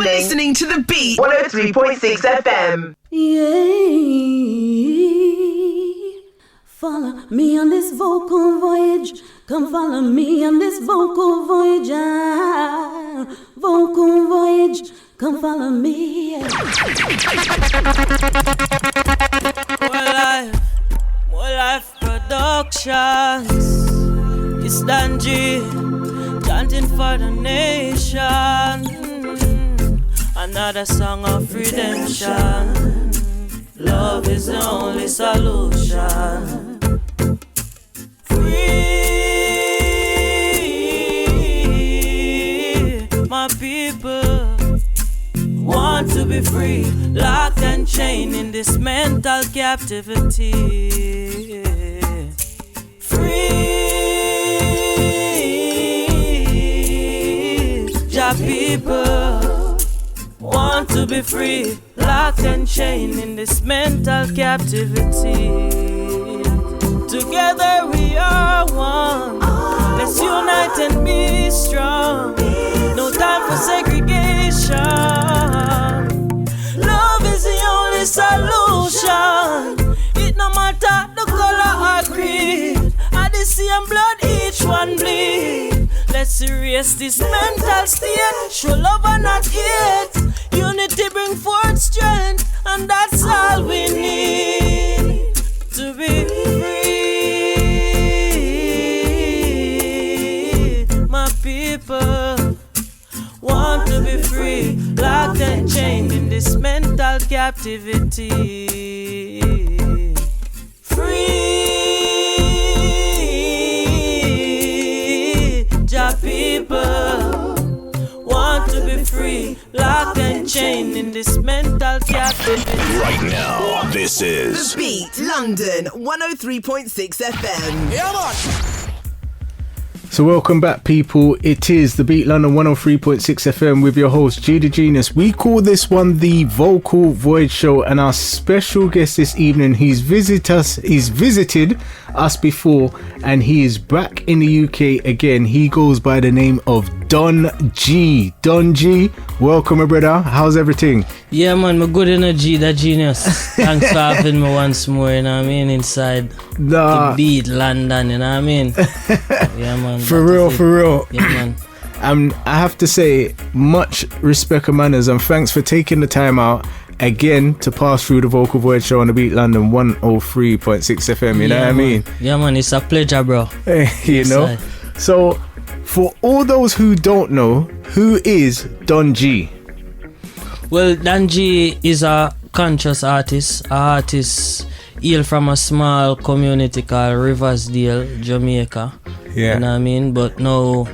listening to The Beat 103.6 FM. Yeah. Follow me on this vocal voyage. Come follow me on this vocal voyage. Vocal voyage. Come follow me. More life productions. It's DonGmuzik, chanting for the nation. Another song of redemption. Love is the only solution. Free, my people want to be free, locked and chained in this mental captivity. Free, Jah people want to be free, locked and chained in this mental captivity. Together we are one. Let's unite and be strong. No time for segregation. Love is the only solution. It no matter the color or creed. At the same blood each one bleed. Let's erase this mental state. Show love and not hate. Unity bring forth strength, and that's all we need to be free. My people want to be free, locked and chained in this mental captivity. Free, Jah people want to be free, locked and chained in this mental captivity. Right now, this is The Beat London 103.6 FM. Yeah, man. So welcome back, people. It is The Beat London 103.6 FM with your host G the Genius. We call this one the Vocal Voyage Show, and our special guest this evening, he's visited us before, and he is back in the UK again. He goes by the name of DonGmuzik. DonG, welcome, my brother. How's everything? Yeah, man, my good energy, the genius. Thanks for having me once more, you know what I mean, inside The Beat London, you know what I mean? Yeah, man. For real. Yeah, man. I have to say, much respect and manners, and thanks for taking the time out again to pass through the Vocal Voyage Show on The Beat London 103.6 FM, you know what I mean? Yeah, man, it's a pleasure, bro. You know? So, for all those who don't know, who is DonG? Well, DonG is a conscious artist. An artist hail from a small community called Riversdale, Jamaica. Yeah. You know what I mean? But now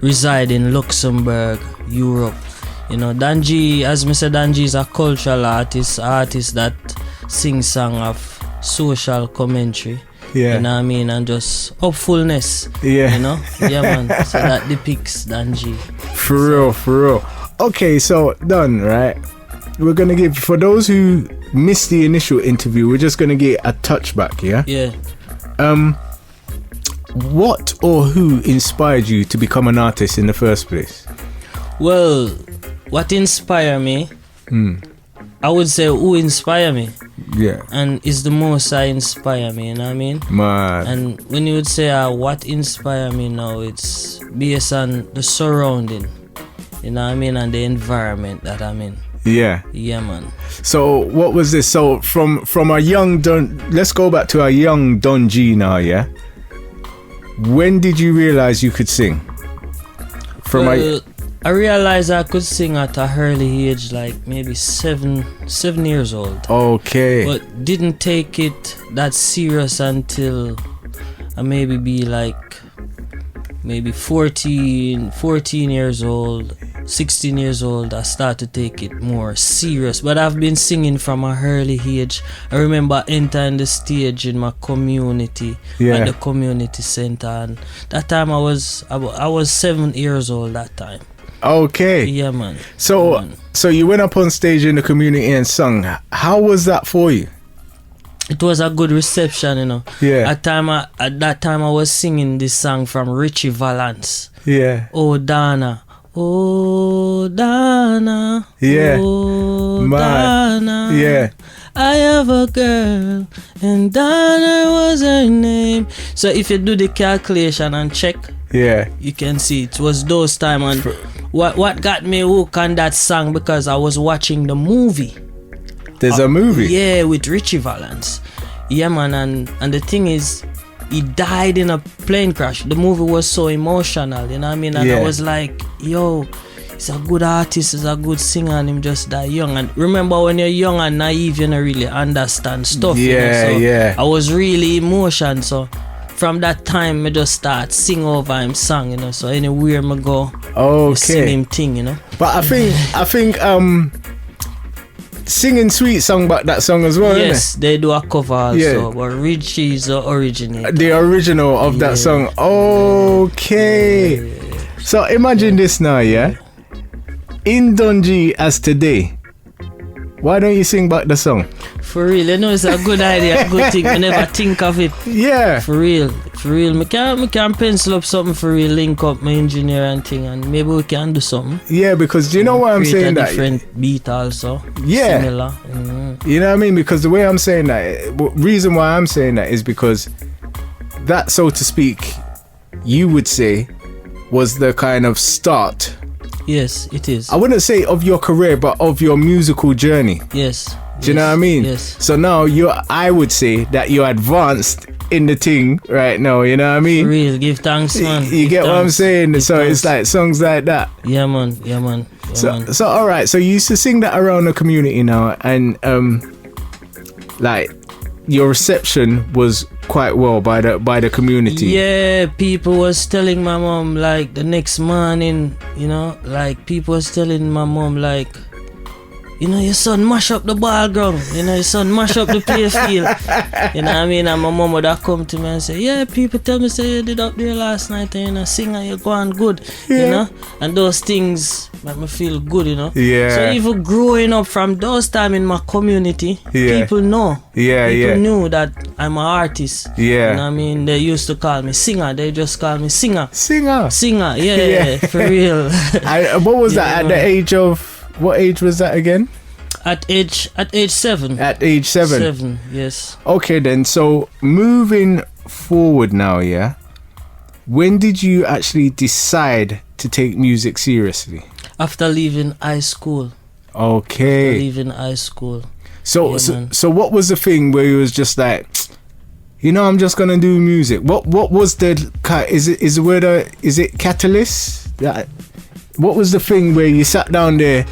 reside in Luxembourg, Europe. You know, DonG, as I said, DonG is a cultural artist that sings songs of social commentary. Yeah. You know what I mean? And just hopefulness. Yeah. You know? Yeah, man. So that depicts DonG. For real. Okay, so done, right? We're gonna give, for those who missed the initial interview, we're just gonna get a touchback, yeah? Yeah. What or who inspired you to become an artist in the first place? Well, what inspired me, I would say who inspired me. Yeah. And it's the most I inspire me, you know what I mean? Man. And when you would say what inspire me now, it's based on the surrounding, you know what I mean, and the environment that I'm in. Yeah. Yeah, man. So what was this? So from a young let's go back to a young DonG now, yeah? When did you realize you could sing? I realized I could sing at a early age, like maybe 7 years old. Okay. But didn't take it that serious until I maybe be like maybe 14 years old, 16 years old. I started to take it more serious. But I've been singing from a early age. I remember entering the stage in my community, at the community center, and that time I was 7 years old that time. Okay. Yeah, man. So you went up on stage in the community and sung. How was that for you? It was a good reception, you know. Yeah. At that time I was singing this song from Richie Valance. Yeah. Oh Dana, Oh, Donna. Yeah. Oh, Man. Donna. Yeah. I have a girl, and Donna was her name. So if you do the calculation and check, Yeah. you can see it was those time. And what got me hooked on that song, because I was watching the movie. There's a movie. Yeah, with Richie Valens. Yeah, man, and the thing is, he died in a plane crash. The movie was so emotional, you know what I mean? And I was like, yo, he's a good artist, he's a good singer, and him just die young. And remember, when you're young and naive, you don't really understand stuff. Yeah, you know? So yeah. I was really emotional. So from that time, I just start sing over him song, you know. So anywhere I go, I sing him thing, you know. But I think singing Sweet song about that song as well, yes, innit? they do a cover also, Yeah. but Richie is the originator. The original of that song. Okay. So imagine this now, yeah? In DonG as today, why don't you sing back the song? For real, you know, it's a good idea, a good thing. I never think of it. Yeah. For real. Me can pencil up something for real, link up my engineer and thing, and maybe we can do something. Yeah, because do you know why I'm saying a that? different beat also. Yeah. Similar. Mm-hmm. You know what I mean? Because the way I'm saying that, reason why I'm saying that is because that, so to speak, you would say was the kind of start. Yes, it is. I wouldn't say of your career, but of your musical journey. Yes. Do you know what I mean? Yes. So now I would say that you're advanced in the thing right now. You know what I mean? For real, give thanks, man. You get what I'm saying? So it's like songs like that. Yeah, man. Yeah, man. So all right. So you used to sing that around the community now, and like your reception was quite well by the community. Yeah, people was telling my mom like the next morning, you know, like people was telling my mom like, you know, your son mash up the ball ground, you know, your son mash up the play field. You know what I mean? And my mom would have come to me and say, yeah, people tell me say you did up there last night and you know, sing and you're going good, you know? And those things make me feel good, you know? Yeah. So even growing up from those time in my community, people know. People knew that I'm an artist. Yeah. You know what I mean? They used to call me singer. They just call me singer. Singer, yeah. For real. What was that at the age of? What age was that again? At age 7. At age 7. 7, yes. Okay then, so moving forward now, yeah? When did you actually decide to take music seriously? After leaving high school. Okay. So what was the thing where you was just like, you know, I'm just gonna do music? What was the is it catalyst? What was the thing where you sat down there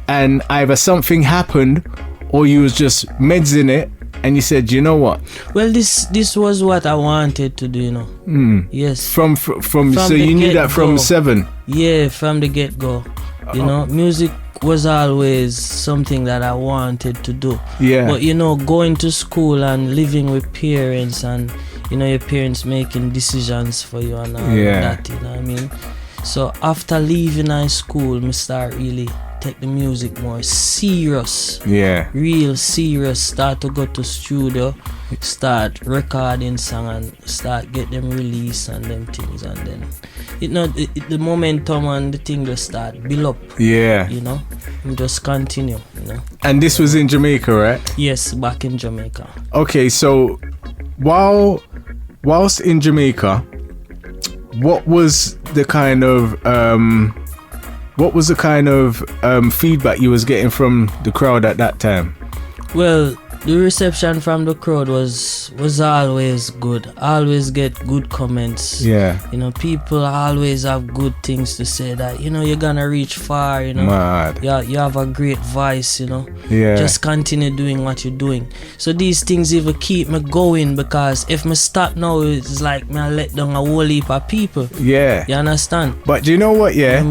and either something happened or you was just meds in it and you said, you know what? Well, this was what I wanted to do, you know. Yes. From so you knew that from 7? Yeah, from the get-go. You know, music was always something that I wanted to do. Yeah. But, you know, going to school and living with parents and, you know, your parents making decisions for you and all that, you know what I mean? So after leaving high school, I start really take the music more serious. Yeah. Real serious. Start to go to studio, start recording song and start get them released and them things, and then the momentum and the thing just start build up. Yeah. You know, and just continue, you know. And this was in Jamaica, right? Yes, back in Jamaica. Okay, so whilst in Jamaica, what was the kind of feedback you was getting from the crowd at that time? Well, the reception from the crowd was always good. Always get good comments. Yeah. You know, people always have good things to say, that, you know, you're gonna reach far, you know. Mad. Yeah, you have a great voice, you know. Yeah. Just continue doing what you're doing. So these things even keep me going, because if me stop now, it's like me I let down a whole heap of people. Yeah. You understand? But do you know what, yeah?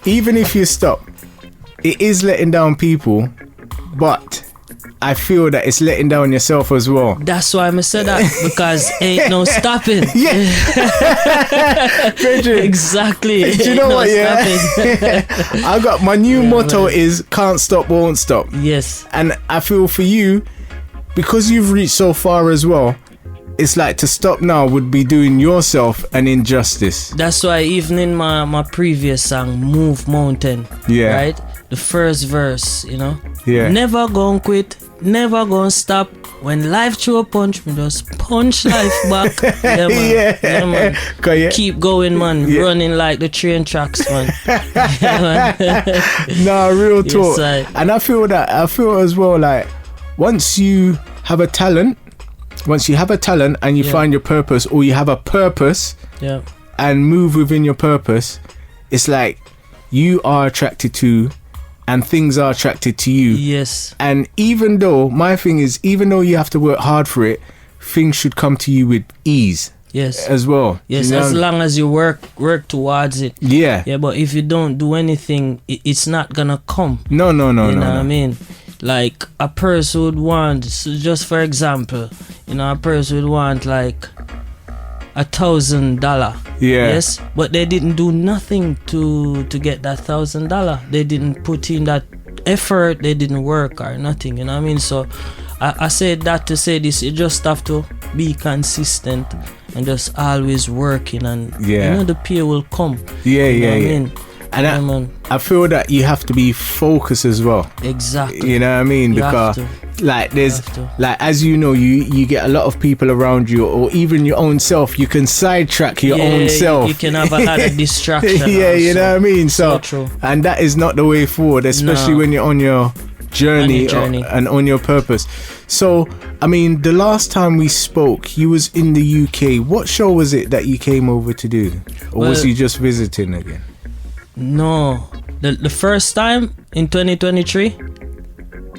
Even if you stop, it is letting down people, but I feel that it's letting down yourself as well. That's why I said that, because ain't no stopping. Yeah. Exactly. Do you know what, I got my new motto is can't stop, won't stop. Yes. And I feel for you, because you've reached so far as well, it's like to stop now would be doing yourself an injustice. That's why even in my previous song, Move Mountain, right? The first verse, you know? Yeah. Never gonna quit, never gonna stop. When life throw a punch, me just punch life back. Yeah, man. Yeah, man. Keep going, man. Yeah. Running like the train tracks, man. Yeah, man. Nah, real talk. Yes, and I feel as well, like, once you have a talent and you find your purpose, or you have a purpose and move within your purpose, it's like you are attracted to and things are attracted to you. Yes. And even though you have to work hard for it, things should come to you with ease. Yes. As well. Yes, you know? as long as you work towards it. Yeah. Yeah, but if you don't do anything, it's not gonna come. No. You know what I mean? Like a person would want, so just for example, you know, a person would want like $1,000. Yeah. Yes. But they didn't do nothing to get that $1,000. They didn't put in that effort. They didn't work or nothing. You know what I mean? So I said that to say this. You just have to be consistent and just always working, and you know the pay will come. Yeah. You know what I mean? And I feel that you have to be focused as well. Exactly. You know what I mean? Because like there's like, as you know, you get a lot of people around you, or even your own self. You can sidetrack your own self. You can have a lot of distraction. You know what I mean? So true. And that is not the way forward, especially when you're on your journey. And on your purpose. So I mean, the last time we spoke, you was in the UK. What show was it that you came over to do, or was you just visiting again? No, the first time in 2023.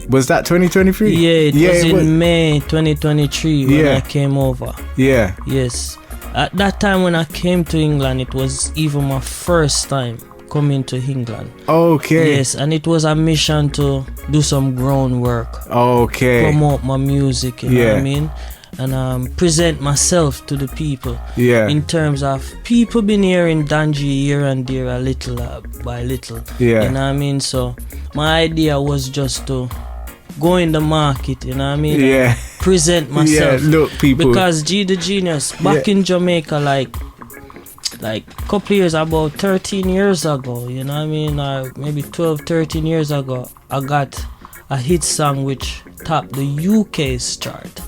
Was that 2023? Yeah, it was in May 2023 when I came over. Yeah. Yes. At that time when I came to England, it was even my first time coming to England. Okay. Yes, and it was a mission to do some groundwork. Okay. Promote my music, you know what I mean? And present myself to the people. Yeah. In terms of people been hearing DonG here and there a little by little. Yeah. You know what I mean? So my idea was just to go in the market, you know what I mean? Yeah. Present myself. Yeah, look, people. Because G the Genius, back in Jamaica, like a couple years, about 13 years ago, you know what I mean? Or maybe 12, 13 years ago, I got a hit song which topped the UK's chart.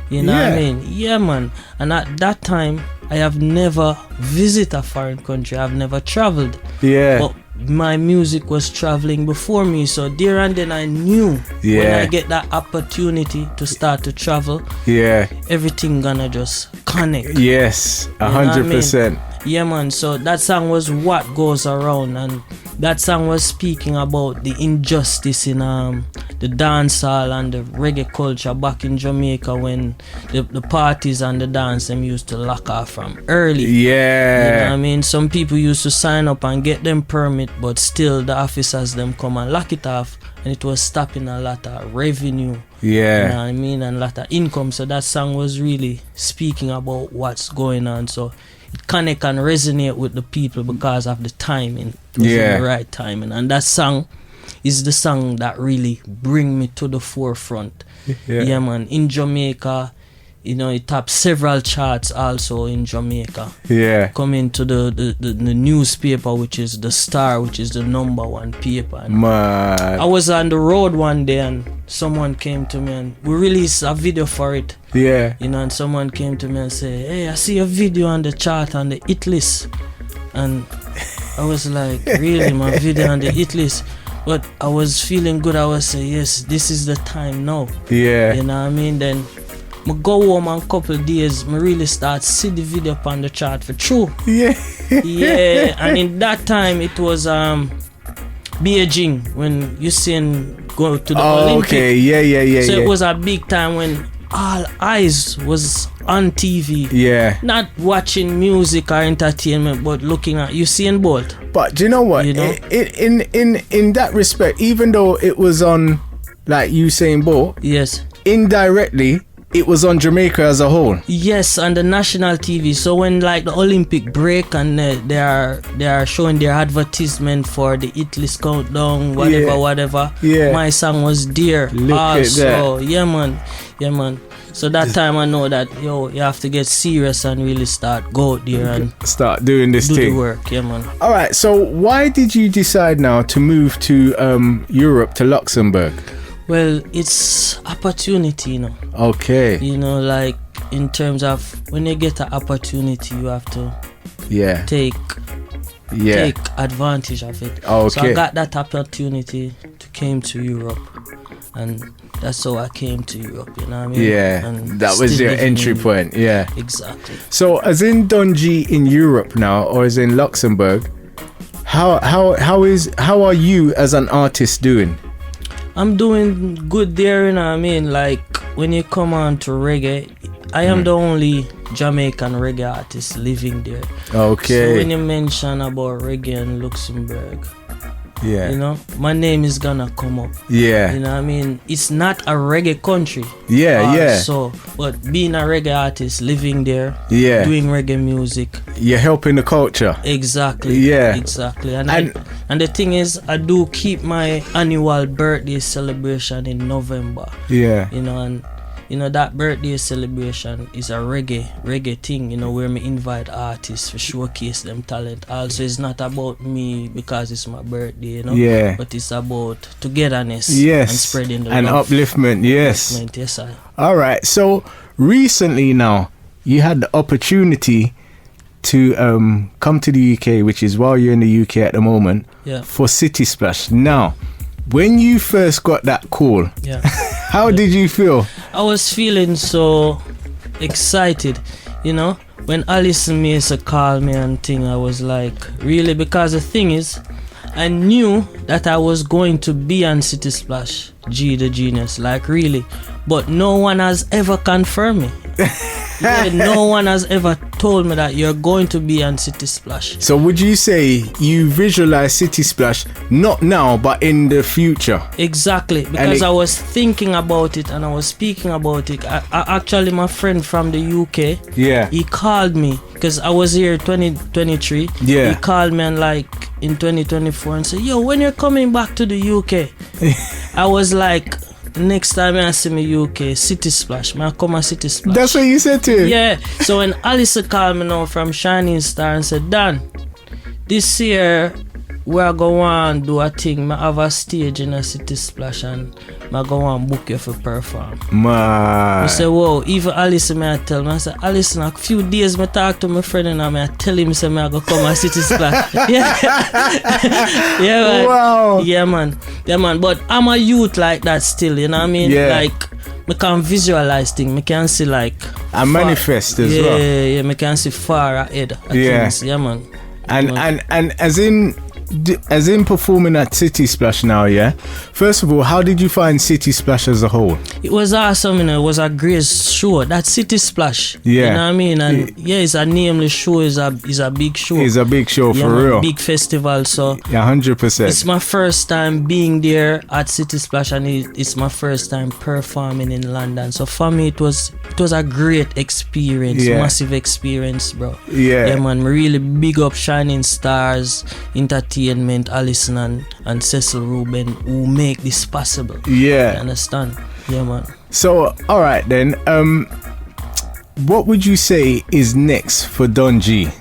You know what I mean? Yeah, man. And at that time, I have never visited a foreign country. I've never traveled. Yeah. But my music was traveling before me. So there and then I knew when I get that opportunity to start to travel, everything gonna just connect. Yes, 100%. Yeah, man. So that song was What Goes Around, and that song was speaking about the injustice in the dancehall and the reggae culture back in Jamaica, when the parties and the dance them used to lock off from early. Yeah. You know what I mean? Some people used to sign up and get them permit, but still the officers them come and lock it off, and it was stopping a lot of revenue. Yeah. You know what I mean? And a lot of income. So that song was really speaking about what's going on. So it connect and resonate with the people because of the timing. It was the right timing. And that song is the song that really bring me to the forefront. Yeah, man. In Jamaica, you know, it topped several charts also in Jamaica. Yeah. Coming to the newspaper, which is the Star, which is the #1 paper. And I was on the road one day and someone came to me and we released a video for it. Yeah. You know, and someone came to me and said, "Hey, I see a video on the chart on the hit list." And I was like, "Really, my video on the hit list?" But I was feeling good. I was saying, "Yes, this is the time now." Yeah. You know what I mean? Then I go home and couple days, I really start see the video up on the chart for true. Yeah. Yeah. And in that time it was Beijing, when you seen go to the Olympics. Okay, yeah. So it was a big time when all eyes was on TV. Yeah. Not watching music or entertainment, but looking at Usain Bolt. But do you know what? You know? In that respect, even though it was on like Usain Bolt, yes, indirectly it was on Jamaica as a whole. Yes, on the national TV. So when like the Olympic break and they are showing their advertisement for the hit list countdown, whatever. Yeah. My song was there. Look also. Yeah, man. So that time I know that you have to get serious and really go out there and start doing this do thing. the work, yeah, man. All right, so why did you decide now to move to Europe, to Luxembourg? Well, it's opportunity, you know. Okay. You know, like in terms of when you get an opportunity, you have to take advantage of it. Okay. So I got that opportunity to came to Europe, and that's how I came to Europe, you know what I mean? Yeah, and that was your entry point, yeah. Exactly. So as in DonG in Europe now, or as in Luxembourg, how are you as an artist doing? I'm doing good there, you know what I mean? Like when you come on to reggae, I am the only Jamaican reggae artist living there. Okay. So when you mention about reggae in Luxembourg, yeah, you know, my name is gonna come up. Yeah. You know what I mean? It's not a reggae country. Yeah. So, but being a reggae artist, living there, doing reggae music. You're helping the culture. Exactly. Yeah. Exactly. And the thing is, I do keep my annual birthday celebration in November. Yeah. You know, and you know that birthday celebration is a reggae thing, you know, where me invite artists to showcase them talent. Also, it's not about me because it's my birthday, you know. Yeah. But it's about togetherness. Yes. And spreading the and love. upliftment. Yes. Upliftment, yes, I. All right. So recently now, you had the opportunity to come to the UK, which is while you're in the UK at the moment, for City Splash. Now, when you first got that call, how did you feel? I was feeling so excited, you know. When Alison Mason called me and thing, I was like, really? Because the thing is, I knew that I was going to be on City Splash, G the Genius, like really. But no one has ever confirmed me. No one has ever told me that you're going to be on City Splash. So would you say you visualize City Splash not now but in the future? Exactly, because I was thinking about it and I was speaking about it. I actually, my friend from the UK, he called me because I was here 2023. He called me and like in 2024 and said, yo, when you're coming back to the UK? I was like, next time I see me UK, City Splash. I come a City Splash. That's what you said to him? Yeah. So when Alice called me now from Shining Star and said, Dan, this year we're going to do a thing. I have a stage in a City Splash and I go and book you for perform. Man. I said, whoa, even Alice I tell me. I said, Alice, in a few days I talk to my friend and I tell him say I go come a City Splash. Yeah. Yeah, man. Wow. Yeah, man. Yeah, man. But I'm a youth like that still, you know what I mean? Yeah. Like, I can visualize things. I can see like... And manifest as well. Yeah, I can see far ahead. Things. Yeah, man. And as in performing at City Splash now, first of all, how did you find City Splash as a whole? It was awesome, you know. It was a great show. That City Splash, you know what I mean? And it's a nameless show. It's a big show. It's a big show for real. Big festival. So 100%. It's my first time being there at City Splash, and it's my first time performing in London. So for me, it was a great experience, massive experience, bro. Yeah, man. Really big up Shining Stars Entertainment, Alison and Cecil Ruben, who make this possible. Yeah. You understand? Yeah, man. So, all right then. What would you say is next for DonG?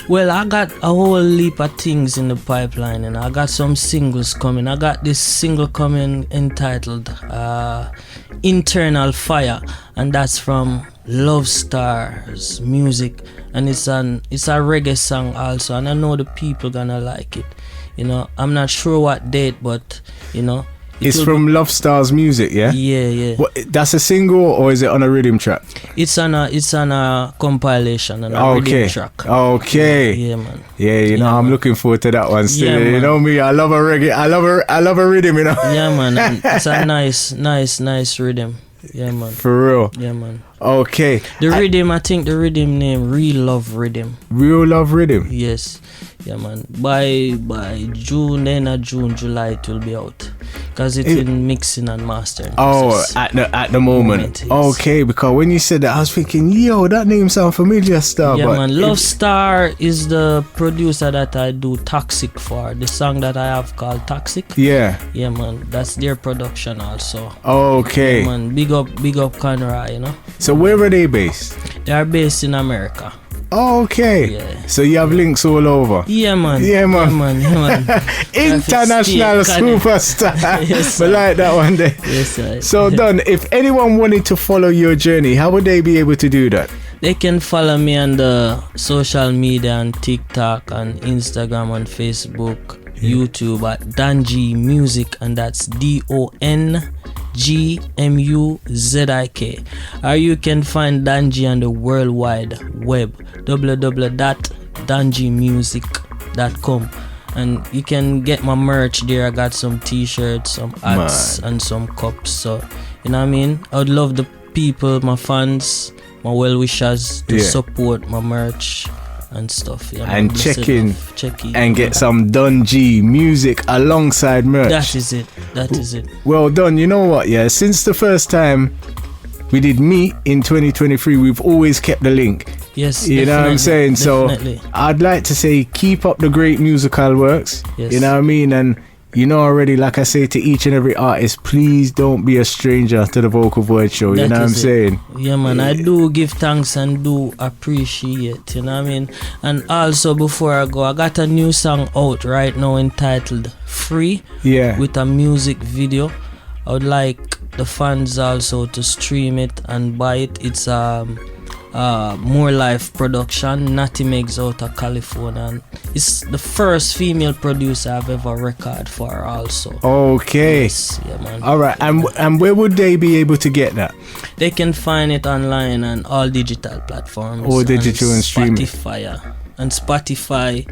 Well, I got a whole heap of things in the pipeline, and I got some singles coming. I got this single coming entitled Internal Fire, and that's from Love Stars Music, and it's a reggae song also, and I know the people gonna like it. You know, I'm not sure what date, but you know, it's from Love Stars Music, yeah? Yeah. What, that's a single, or is it on a rhythm track? It's on a compilation and a rhythm track. Okay. Yeah, man. Yeah, you know, I'm looking forward to that one still. Yeah, you know me, I love a reggae. I love a rhythm, you know. Yeah, man. And it's a nice rhythm. Yeah, man. For real. Yeah, man. Okay. I think the rhythm name Real Love Rhythm. Real Love Rhythm. Yes. Yeah, man. By June, July it will be out. because it's in mixing and mastering. Oh, process. at the moment. Yes. Okay, because when you said that, I was thinking, yo, that name sounds familiar, Star. Yeah, but man. Love Star is the producer that I do Toxic for. The song that I have called Toxic. Yeah. Yeah, man. That's their production also. Okay. Yeah, man. Big up Conroy, you know. So where are they based? They are based in America. Okay. Yeah. So you have links all over. Yeah, man. Yeah, man. Yeah, man. International superstar. Yes, I like that one there. Yes, sir. So Don, if anyone wanted to follow your journey, how would they be able to do that? They can follow me on the social media on TikTok, on Instagram, on Facebook, YouTube at DonGmuzik, and that's DonGmuzik. Or you can find Donji on the World Wide Web, www.dongmuzik.com. And you can get my merch there. I got some t-shirts, some hats, and some cups. So, you know what I mean? I would love the people, my fans, my well-wishers to support my merch and stuff. Yeah, and check in and get some DonGmuzik alongside merch. That is it. Well done. You know what? Yeah, since the first time we did meet in 2023, we've always kept the link. Yes, you know what I'm saying? Definitely. So I'd like to say keep up the great musical works. Yes. You know what I mean? And you know already, like I say to each and every artist, please don't be a stranger to the Vocal Void show. You know what I'm saying? Yeah, man. I do give thanks and do appreciate. You know what I mean? And also, before I go, I got a new song out right now entitled Free. Yeah. With a music video. I would like the fans also to stream it and buy it. It's More Life production. Natty Megs out of California. And it's the first female producer I've ever recorded for also. Okay. Yes, yeah, man. All right. And where would they be able to get that? They can find it online on all digital platforms. All digital and streaming. Spotify,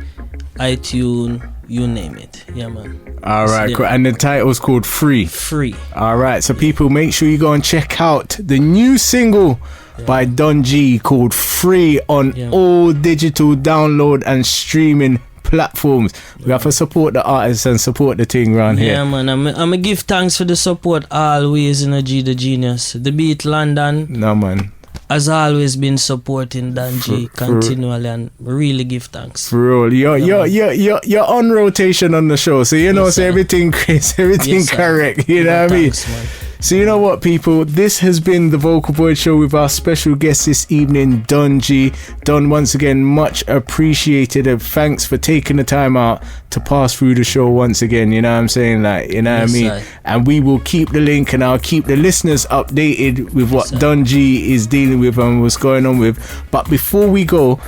iTunes, you name it. Yeah, man. All right, cool. And the title's called Free. Free. All right, so people, make sure you go and check out the new single by Don G called Free on all digital download and streaming platforms. We have to support the artists and support the thing around here. Yeah, man. I'm gonna give thanks for the support always in G the Genius. The Beat London. No, man. Has always been supporting Dan G continually, and really give thanks. For real, you're on rotation on the show, so you know, so everything correct. You know what I mean? Thanks, man. So you know what, people, this has been the Vocal Void Show with our special guest this evening, Don G. Don, once again, much appreciated, and thanks for taking the time out to pass through the show once again. You know what I'm saying? Like, you know what I mean? And we will keep the link, and I'll keep the listeners updated with what Don G is dealing with and what's going on with. But before we go,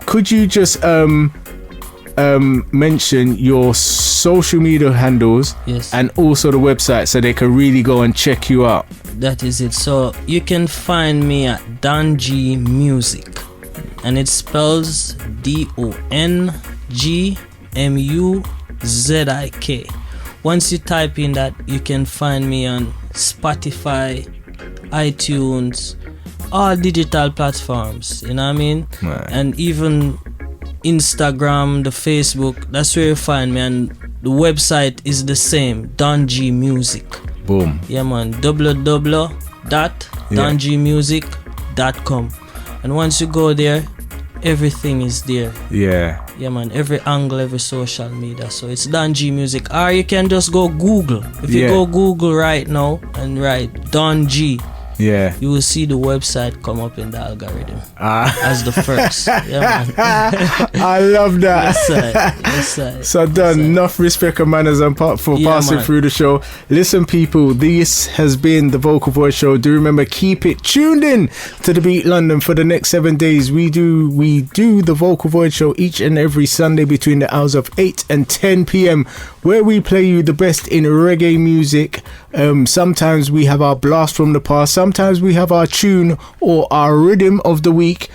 could you just mention your social media handles and also the website so they can really go and check you out? That is it. So you can find me at DonGmuzik, and it spells DonGmuzik. Once you type in that, you can find me on Spotify, iTunes, all digital platforms, you know what I mean? Right. And even Instagram, the Facebook, that's where you find me. And the website is the same, DonGmuzik. Boom. Yeah, man. www.dongmuzik.com. And once you go there, everything is there. Yeah. Yeah, man. Every angle, every social media. So it's DonGmuzik. Or you can just go Google. If you go Google right now and write Don G, you will see the website come up in the algorithm as the first. Yeah, man. I love that. Yes, sir. So done. Enough respect and manners and for passing through the show. Listen, people, this has been the Vocal Void Show. Do remember, keep it tuned in to the Beat London for the next 7 days. We do the Vocal Void Show each and every Sunday between the hours of 8 and 10 p.m. where we play you the best in reggae music. Sometimes we have our blast from the past. Sometimes we have our tune or our rhythm of the week.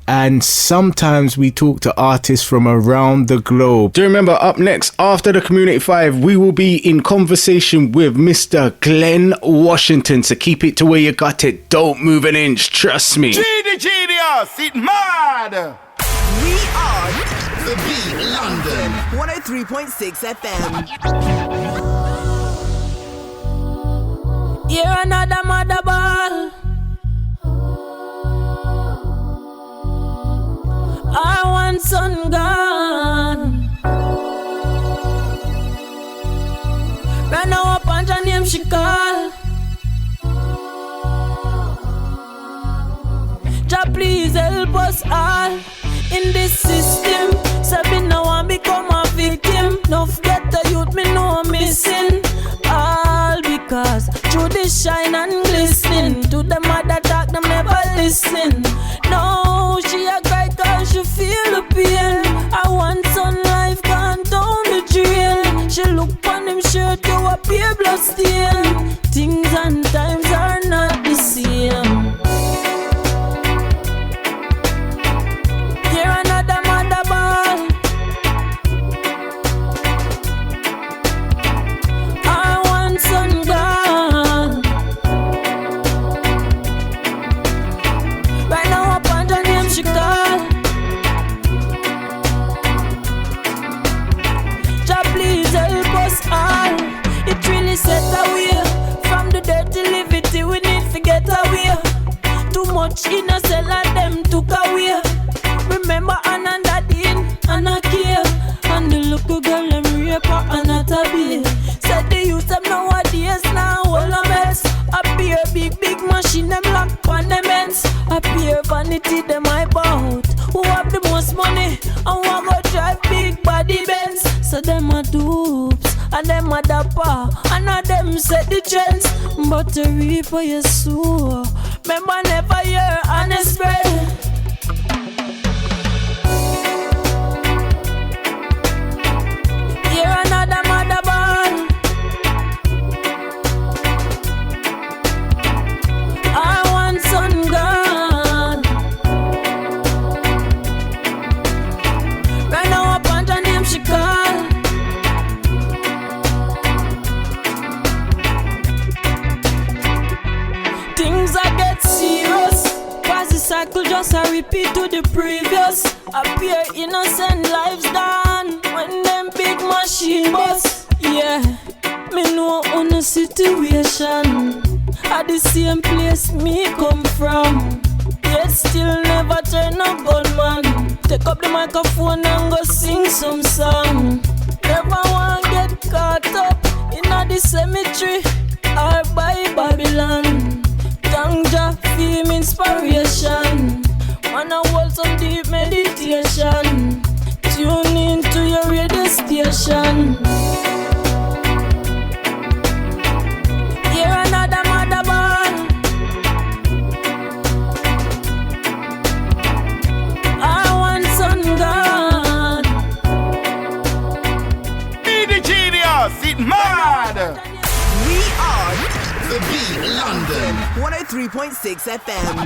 And sometimes we talk to artists from around the globe. Do remember, up next, after the Community 5, we will be in conversation with Mr. Glenn Washington. So keep it to where you got it. Don't move an inch. Trust me. Genius, it mad. We are the Beat London 103.6 FM. Hear another mother ball. I want son gone. Right now up on her name she call. Jah please help us all in this system. Sabi now I become a victim. No forget the youth me know missing. All because through this shine and glisten. To them mother talk them never listen. No, she a cry cause she feel the pain. I want son life gone down the drain. She look on him shirt to appear blood stain. Things and times are not the same. Hear another mother ball. I want son gone. Right now up on her name she call. Jah please help us all. It really set away from the dirty livity. We need to get away. Too much innocent and them took away. Remember Anna and Daddy and a care. And the little girl them rape her and not a babe. Said the youth them nowadays now all a mess. Appear big machine them lock on them ends. Appear vanity them hype out. Who have the most money and who go drive big body Benz. So them a dupes and them a dapper. And a them set the trends. But to reap for your soul. Remember never hear honest spread. Hear another mother ball. I want son gone. Right now up on her name she call. Things I get serious. Cause the cycle just a repeat to the previous. Appear innocent lives gone when them big machine bust. Yeah, me know on the situation. At the same place me come from. Yet still never turn a gunman. Take up the microphone and go sing some song. Never want get caught up in the cemetery or by Babylon. Thank Jah feel inspiration. Wanna hold some deep meditation. Tune into your radio station. Hear another mother ball. I want son gone. Be the genius, it mad. We are The Beat London. 103.6 FM.